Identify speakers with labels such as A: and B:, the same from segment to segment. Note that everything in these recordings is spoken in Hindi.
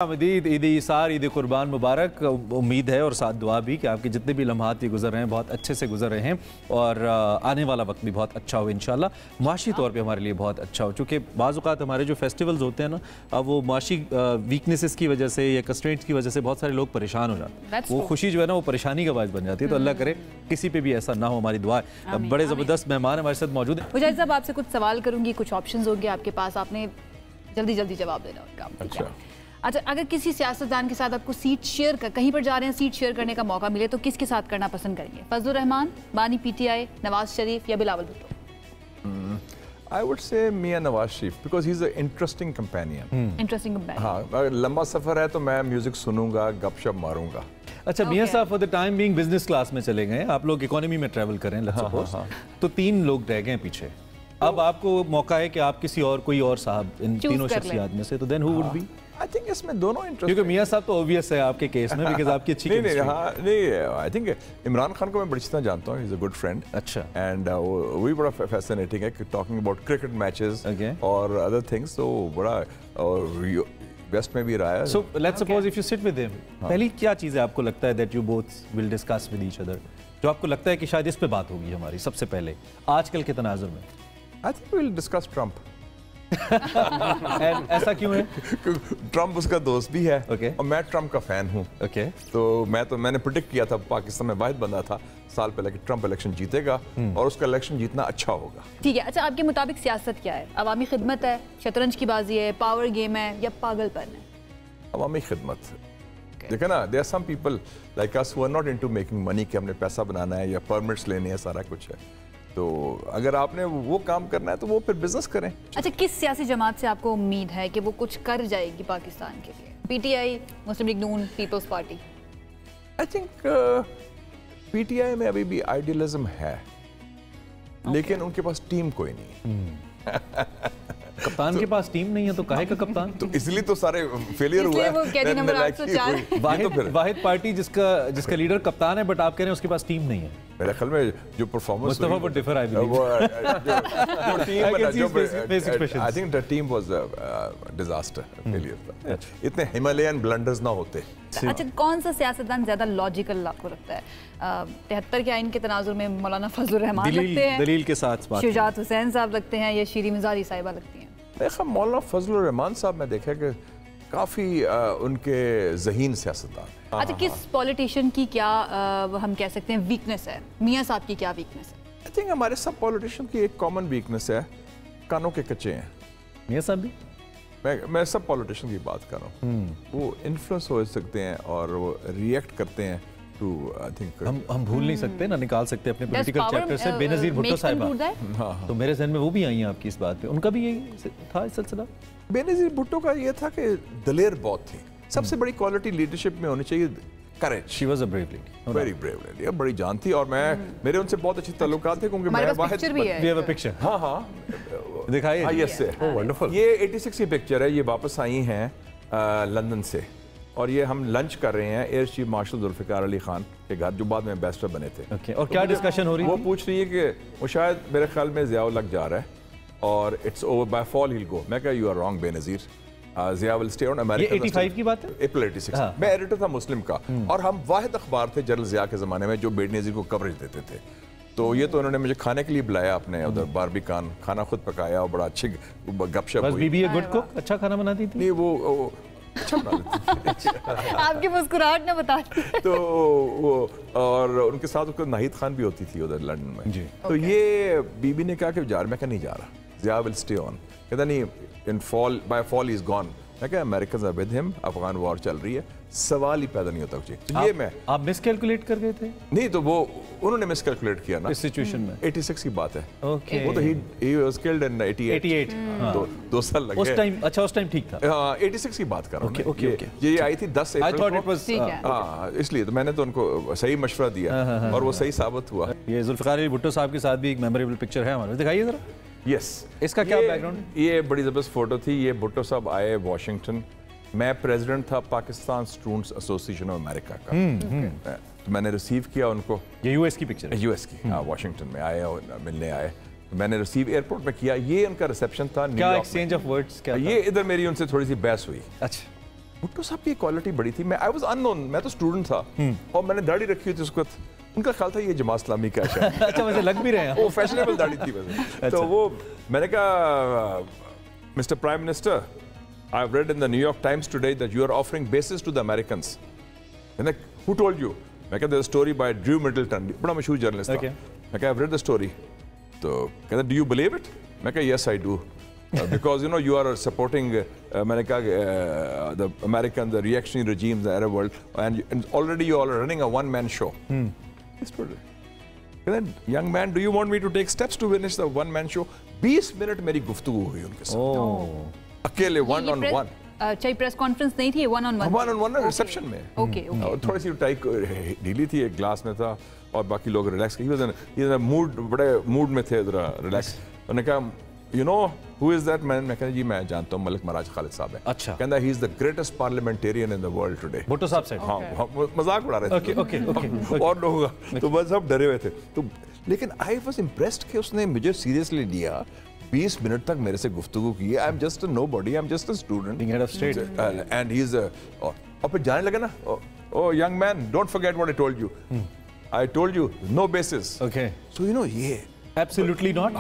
A: आमदीद ईद ईसार ईद कुर्बान मुबारक। उम्मीद है और साथ दुआ भी कि आपके जितने भी लम्हात ये गुजर रहे हैं बहुत अच्छे से गुजर रहे हैं और आने वाला वक्त भी बहुत अच्छा हो इंशाल्लाह। मुआशी तौर पे हमारे लिए बहुत अच्छा हो, चूँकि बाज़ औक़ात हमारे जो फेस्टिवल्स होते हैं ना, अब वो मुआशी वीकनेसेस की वजह से या कंस्ट्रेंट्स की वजह से बहुत सारे लोग परेशान हो जाते हैं। वो खुशी जो है ना वो परेशानी का बायस बन जाती है। तो अल्लाह करे किसी पे भी ऐसा ना हो, हमारी दुआ है। बड़े ज़बरदस्त मेहमान हमारे साथ मौजूद हैं।
B: मुजाहिद साहब, आपसे कुछ सवाल करूँगी, कुछ ऑप्शन होंगे आपके पास, आपने जल्दी जल्दी जवाब देना होगा। अच्छा, अगर किसी सियासतदान के साथ आपको सीट शेयर कर, कहीं पर जा रहे हैं, सीट शेयर करने का मौका मिले तो किसके साथ करना पसंद करेंगे? फजलुर रहमान, बानी पीटीआई, नवाज शरीफ या Bilawal Bhutto?
C: I would say Mia Nawaz Sharif because he's an interesting companion.
B: Interesting companion.
C: हाँ, अगर लंबा सफर है तो मैं म्यूजिक सुनूंगा, गपशप मारूंगा।
A: अच्छा, मियां साहब for the time being business class में चले गए, आप लोग इकोनॉमी में ट्रैवल करें, लेट्स सपोज, तो 3 लोग रह गए पीछे। अब आपको मौका है कि आप किसी और कोई और साहब इन तीनों शख्सियत में से, तो then who would be?
C: I think इसमें दोनों इंटरेस्ट,
A: क्योंकि मियां साहब तो ऑब्वियस है आपके केस में, बिकॉज़ आपकी अच्छी
C: नहीं, आई थिंक इमरान खान को मैं बड़ी तरह जानता हूँ, he is a good friend.
A: अच्छा,
C: एंड वो भी बड़ा फैसिनेटिंग है, टॉकिंग अबाउट क्रिकेट मैचेस और अदर थिंग्स, तो बड़ा वेस्ट में भी रहा है।
A: So let's suppose if you sit with him, पहली क्या चीज़ है आपको लगता है that you both will discuss with each other, जो आपको लगता है कि शायद इस पे बात होगी हमारी सबसे पहले आजकल के तनाजुर में?
C: I think we will discuss Trump.
A: ऐसा क्यों है?
C: ट्रम्प उसका दोस्त भी है,
A: और
C: मैं ट्रम्प का फैन हूँ। तो मैंने प्रिडिक्ट किया था, पाकिस्तान में वाहिद बंदा था साल पहले कि ट्रम्प इलेक्शन जीतेगा और उसका इलेक्शन जीतना अच्छा होगा।
B: ठीक है। अच्छा, आपके मुताबिक सियासत क्या है? अवामी खिदमत है, शतरंज की बाजी है, पावर गेम है या पागलपन है?
C: अवामी खिदमत। देखा ना, there are some people like us who are not into making money कि हमने पैसा बनाना है या परमिट्स लेने हैं, सारा कुछ है। तो अगर आपने वो काम करना है तो वो फिर बिजनेस करें।
B: अच्छा, किस सियासी जमात से आपको उम्मीद है कि वो कुछ कर जाएगी पाकिस्तान के लिए? पीटीआई, मुस्लिम लीग नून, पीपल्स पार्टी?
C: आई थिंक पीटीआई में अभी भी आइडियलिज्म है, लेकिन उनके पास टीम कोई नहीं।
A: कप्तान के पास टीम नहीं है तो काहे का कप्तान?
C: तो इसलिए तो सारे फेलियर हुआ है।
A: वाहिद पार्टी जिसका लीडर कप्तान है, बट आप कह रहे हैं उसके पास टीम नहीं है।
C: मेरे ख्याल में जो परफॉर्मेंस
A: मुस्तफा वो differ, I
C: think the team was disaster, failure था। इतने हिमालयन ब्लंडर्स ना होते।
B: अच्छा, कौन सा सियासतदान ज्यादा लॉजिकल आपको लगता है? 73 के आइन के तनाजुर में मौलाना फजलुर रहमान लगते हैं,
A: दलील के साथ
B: शुजात हुसैन साहब लगते हैं, या शीरी मिजारी साहिबा लगती हैं?
C: देखा, मौलाना फजलुर रहमान साहब मैं देखा कि काफ़ी उनके ज़हीन सियासतदान है।
B: अच्छा, किस पॉलिटिशियन की क्या हम कह सकते हैं वीकनेस है? मियां साहब की क्या वीकनेस है?
C: आई थिंक हमारे सब पॉलिटिशियन की एक कॉमन वीकनेस है, कानों के कच्चे हैं।
A: मियां साहब भी?
C: मैं सब पॉलिटिशियन की बात कर रहा हूँ। वो इन्फ्लुएंस हो सकते हैं और वो रिएक्ट करते हैं टू, आई थिंक
A: हम भूल नहीं सकते ना, निकाल सकते अपने पॉलिटिकल चैप्टर से बेनज़ीर भुट्टो साहिबा। तो मेरे ज़हन में वो भी आई हैं आपकी इस बात पे, उनका भी यही था इस सिलसिला?
C: बेनज़ीर भुट्टो का ये था कि दलेर बहुत थी। सबसे बड़ी क्वालिटी लीडरशिप में होनी चाहिए courage.
A: She was a brave lady,
C: very brave lady, बड़ी जान थी। और मेरे उनसे बहुत अच्छे ताल्लुकात थे, क्योंकि मैं वाहिद
B: वी हैव
A: अ पिक्चर।
C: हाँ
A: दिखाइए।
C: Yes, wonderful. ये 86 की पिक्चर है, ये वापस आई हैं लंदन से, और ये हम लंच कर रहे हैं air chief marshal Zulfiqar Ali Khan के घर, जो बाद में एम्बेसडर बने थे।
A: और क्या डिस्कशन हो रही है?
C: वो पूछ रही है कि वो शायद मेरे ख्याल में ज़िया लग जा रहा है और it's over by fall he will go. मैं कहा you are wrong Benazir, Zia will stay on America.
A: ये 85 की बात है?
C: अप्रैल 86। मैं एडिटर था मुस्लिम का, और हम वाहिद अखबार थे जनरल ज़िया के ज़माने में जो बेनज़ीर को कवरेज देते थे। तो ये तो उन्होंने मुझे खाने के लिए बुलाया अपने उधर बारबिकान, खाना खुद पकाया और बड़ा अच्छी गपशप हुई।
A: बीबी ए गुड कुक, अच्छा खाना बनाती थी?
C: नहीं, वो अच्छा बना लेती थी।
B: आपकी मुस्कुराहट ने बताती।
C: तो वो, और उनके साथ उसको नाहिद खान भी होती थी उधर लंदन में जी। तो ये बीबी ने कहा कि जा रहा, मैं कहा नहीं जा रहा, ज़िया विल स्टे ऑन। कहता नहीं, in fall by fall he is gone. मैं कहा American are with him, Afghan war चल रही है, सवाल ही पैदा नहीं होता कुछ। ये मैं
A: आप मिसकैलकुलेट कर गए थे?
C: नहीं, तो वो उन्होंने मिसकैलकुलेट किया ना
A: इस सिचुएशन में।
C: 86 की बात है।
A: ओके,
C: वो तो ही वाज किल्ड इन 88। तो 2 साल लगे
A: उस टाइम। अच्छा, उस टाइम ठीक था।
C: हां, 86 की बात कर रहा हूं।
A: ओके,
C: ये आई थी 10
A: आई थॉट इट वाज,
C: हां, इसलिए तो मैंने तो उनको सही मशवरा दिया और वो सही साबित हुआ।
A: ये जुल्फिकार अली भुट्टो साहब के साथ भी एक मेमोरेबल पिक्चर है हमारे, दिखाइए जरा।
C: यस,
A: इसका क्या बैकग्राउंड?
C: ये बड़ी जबरदस्त फोटो थी। ये भुट्टो साहब आए वाशिंगटन, मैं प्रेसिडेंट था Pakistan students association of America का। तो मैंने रिसीव किया उनको।
A: ये यूएस की पिक्चर है?
C: यूएस की, हाँ, वाशिंगटन में आए और मिलने आए। मैंने रिसीव एयरपोर्ट में किया। ये उनका रिसेप्शन था।
A: क्या एक्सचेंज ऑफ वर्ड्स क्या?
C: ये इधर मेरी उनसे थोड़ी सी बहस हुई।
A: अच्छा,
C: भुट्टो साहब की क्वालिटी बड़ी थी। मैं आई वाज अननोन, मैं तो स्टूडेंट था और मैंने दाढ़ी रखी थी उस वक्त। उनका ख्याल था ये जमात इस्लामी का है।
A: अच्छा, वैसे लग भी रहे हैं
C: वो फैशनेबल दाढ़ी थी वैसे। तो वो मैंने कहा mister prime minister, I have read in the New York Times today that you are offering bases to the Americans. मैंने हु टोल्ड यू? मैं कहता स्टोरी बाय ड्रू मिडलटन, बड़ा मशहूर जर्नलिस्ट था। मैं कहा आई हैव रेड द स्टोरी। तो कहता डू यू बिलीव इट? मैं कहा yes I do. Because you know you are supporting the American, the reactionary regimes, the Arab world, and already you are running a one-man show. Then, young man, do you want me to take steps to finish the one-man show? 20 minute मेरी गुफ्तगू हुई उनके साथ, अकेले one on one.
B: चाहे प्रेस कॉन्फ्रेंस नहीं थी, वन ऑन वन
C: रिसेप्शन में।
B: ओके
C: थोड़ी सी टाइक ढीली थी, एक ग्लास में था और बाकी लोग रिलैक्स। ये मूड बड़े मूड में थे, जरा रिलैक्स। उन्होंने कहा You know who is that man? मैं कहता जी मैं जानता हूँ, मलिक महाराज खालिद साहब है।
A: अच्छा।
C: कहता he is the greatest parliamentarian in the world today.
A: Bhutto साहब से?
C: हाँ, मजाक उड़ा रहे थे।
A: ओके।
C: और लोग तो बस सब डरे हुए थे। तो लेकिन I was impressed कि उसने मुझे सीरियसली लिया। 20 मिनट तक मेरे से गुफ्तगू की। I am just a nobody, I am just a student.
A: Being head of state.
C: And he is और फिर जाने लगा ना, oh young man, don't forget what I told you. I told you no basis.
A: Okay.
C: So you know ये
A: Absolutely not.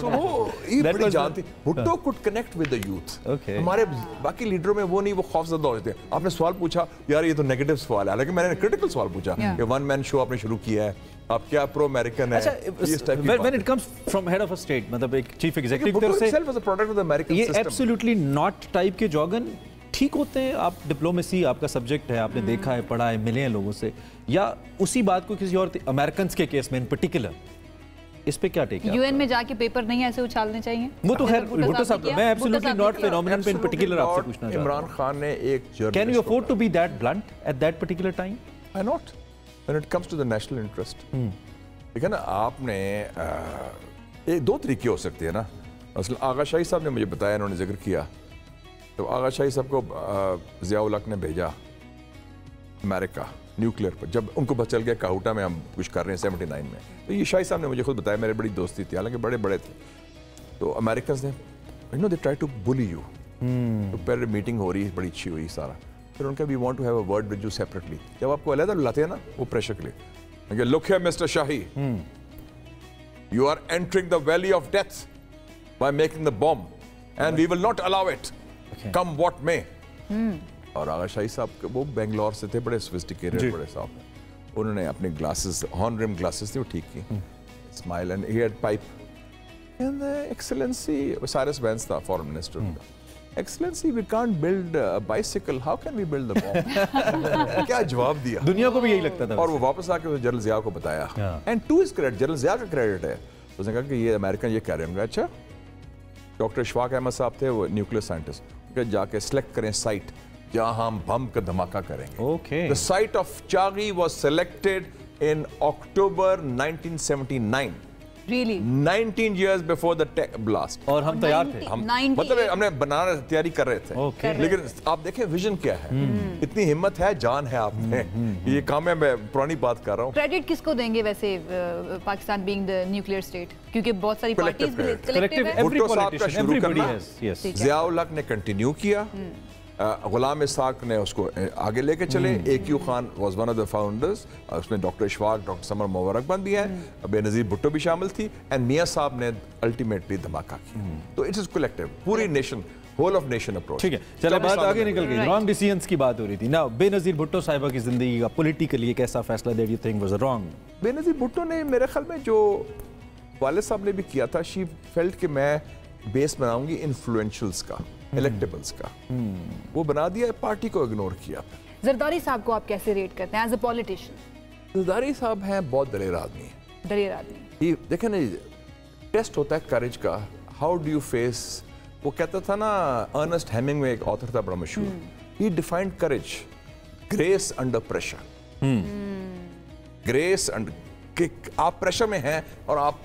C: So वो ये बड़ी जानती। Bhutto could connect with the youth.
A: Okay.
C: हमारे बाकी लीडरों में वो नहीं, वो खौफजदा होते हैं। आपने सवाल पूछा यार ये तो नेगेटिव सवाल है, हालांकि मैंने क्रिटिकल सवाल पूछा कि वन मैन शो आपने शुरू किया है, आप क्या प्रो अमेरिकन है?
A: When it comes from head of a state, मतलब एक चीफ एग्जीक्यूटिव की तरफ से,
C: itself was a product of the American
A: ये
C: system.
A: absolutely not टाइप के जॉगन ठीक होते हैं? आप डिप्लोमेसी आपका सब्जेक्ट है, आपने देखा है, पढ़ा है, मिले हैं लोगों से, या उसी बात को किसी और अमेरिकन के केस में इन पर्टिकुलर इस पे क्या टेक है?
B: यूएन में जाके पेपर नहीं ऐसे उछालने चाहिए।
A: वो तो खैर भुट्टो साहब, मैं एब्सोल्युटली नॉट फेनोमेनन पे इन पर्टिकुलर आपसे पूछना चाहता हूं।
C: इमरान खान ने एक journalist,
A: can you afford to be that blunt at that particular time?
C: Why not when it comes to the national interest. ठीक है ना, आपने एक दो तरीके हो सकते हैं ना। असल आगा शाही साहब ने मुझे बताया, इन्होंने जिक्र किया, तो आगा शाही साहब को ज़िया उल हक ने भेजा अमेरिका न्यूक्लियर पर, जब उनको पता चल गया काहुटा में हम कुछ कर रहे हैं 79 में। तो ये शाही साहब ने मुझे खुद बताया, मेरे बड़ी दोस्ती थी, हालांकि बड़े बड़े थे। तो अमेरिकन ने you know they try to bully you. तो पहले मीटिंग हो रही है, बड़ी अच्छी हुई सारा, फिर उनका we want to have a word with you separately. जब आपको अलग बुलाते हैं ना वो प्रेशर के लिए, look here mister Shahi, you are entering the valley of death by making the bomb and we will not allow it, come what may. और आगा शाही साहब वो बेंगलोर से थे, बड़े सोफिस्टिकेटेड बड़े साहब। उन्होंने अपने ग्लासेस, हॉर्न रिम ग्लासेस थे, वो ठीक की, smile and he had pipe and excellency, Cyrus Vance था foreign minister, excellency we can't build a bicycle, how can we build the bomb? क्या जवाब दिया?
A: दुनिया को भी यही लगता था।
C: और वो वापस आके जनरल ज़िया को बताया, and to his credit, general Zia का क्रेडिट है। उसने कहा कि ये अमेरिकन ये कह रहे होंगे। अच्छा, डॉक्टर इशफाक अहमद साहब थे, वो न्यूक्लियर साइंटिस्ट, जाके सिलेक्ट करें साइट जहां हम बम का धमाका करेंगे।
A: Okay.
C: The site of Chagi was selected in October 1979.
B: Really?
C: 19 years before the blast.
A: और हम तैयार थे।
C: हम मतलब हमने बनाना तैयारी कर रहे थे।
A: Okay.
C: लेकिन आप देखें विजन क्या है, इतनी हिम्मत है, जान है आप में। ये काम है, मैं पुरानी बात कर रहा हूँ।
B: क्रेडिट किसको देंगे वैसे, Pakistan being the nuclear state? क्योंकि बहुत सारी पार्टीज
A: कलेक्टिव,
C: भुट्टो साहब का शुरू करना,
A: yes.
C: ज़िया उल हक ने कंटिन्यू किया, गुलाम इसाक ने उसको आगे लेके चले, AQ Khan was one of the founders, उसमें डॉक्टर इशफाक, डॉक्टर समर मुबारक भी हैं, बेनज़ीर भुट्टो भी शामिल थी, एंड मियां साहब ने अल्टीमेटली धमाका किया। तो इट इज कलेक्टिव, पूरी nation, whole of nation approach.
A: ठीक है, चलो बात आगे निकल गई, रॉन्ग डिसीजंस की बात हो रही थी ना। बेनज़ीर भुट्टो साहिबा की जिंदगी का पॉलिटिकली एक ऐसा फैसला that you think was wrong?
C: Benazir Bhutto ने मेरे ख्याल में जो वालिद साहब ने भी किया था, शी फेल्ट कि मैं बेस बनाऊंगी इन्फ्लुएंशियल्स का, इलेक्टेबल्स का, वो बना दिया, पार्टी को इग्नोर किया।
B: जरदारी साहब को आप कैसे रेट करते हैं एज अ पॉलिटिशियन?
C: जरदारी साहब हैं बहुत दलेर आदमी,
B: दलेर आदमी।
C: देखें ना, टेस्ट होता है करेज का, हाउ डू यू फेस। वो कहता था ना, अर्नेस्ट हेमिंगवे एक ऑथर था बड़ा मशहूर, he defined courage, grace under pressure. Grace under, कि आप प्रेशर में हैं और आप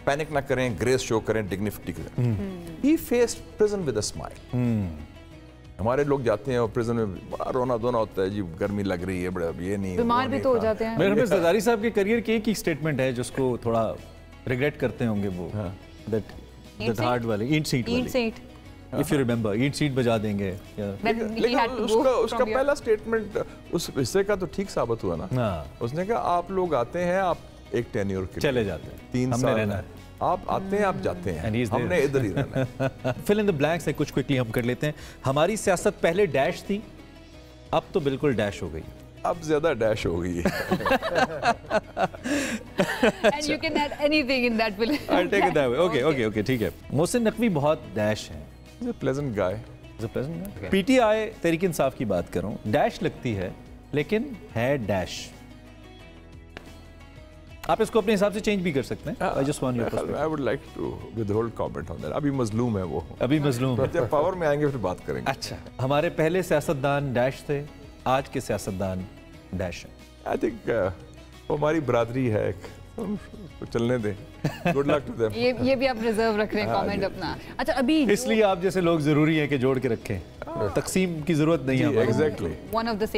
C: पैनिक ना करें, ग्रेस शो करें, डिग्निफिटी करें। ही faced prison with a smile. हमारे लोग जाते हैं और प्रिजन में बड़ा रोना धोना होता है, जी गर्मी लग रही है, बड़ा ये नहीं,
B: बीमार भी तो हो जाते हैं।
A: मेरे जरदारी साहब के करियर की एक ही स्टेटमेंट है जिसको थोड़ा रिग्रेट करते होंगे वो, दैट हार्ड वाली ईंट सीट वाली। If you remember eat seat बजा देंगे
C: लेकिन उसका पहला स्टेटमेंट उस हिस्से का तो ठीक साबित हुआ ना। उसने कहा आप लोग आते हैं, आप एक टेन्योर के
A: चले जाते हैं,
C: 3 साल रहना है, आप आते हैं, आप जाते हैं, हमने इधर ही रहना है।
A: फिल इन द ब्लैंक्स है, कुछ क्विकली हम कर लेते हैं। हमारी सियासत पहले डैश थी, अब तो बिल्कुल डैश हो गई,
C: अब ज्यादा डैश हो गई है।
B: And you can add anything in that will.
A: I'll take it that way. Okay, ठीक है। मोहसिन नकवी बहुत डैश हैं।
C: He's a pleasant guy.
A: He's a pleasant guy. PTI Tehreek Insaf की बात करूं, डैश लगती है लेकिन है डैश। आप इसको अपने हिसाब से चेंज भी कर सकते हैं। I just want your perspective.
C: I would like to withhold comment on that. अभी मजलूम है वो।
A: अभी मजलूम है।
C: जब पावर में आएंगे फिर बात करेंगे।
A: अच्छा, हमारे पहले सियासतदान डैश थे, आज के सियासतदान डैश हैं।
C: I think वो हमारी बरादरी है एक, तो चलने दें। Good luck to them.
B: ये भी आप रिजर्व रख रहे हैं कमेंट अपना। अच्छा, अभी
A: इसलिए आप जैसे लोग जरूरी है कि जोड़ के रखें, तकसीम की जरूरत नहीं है।
C: Exactly.
B: One of the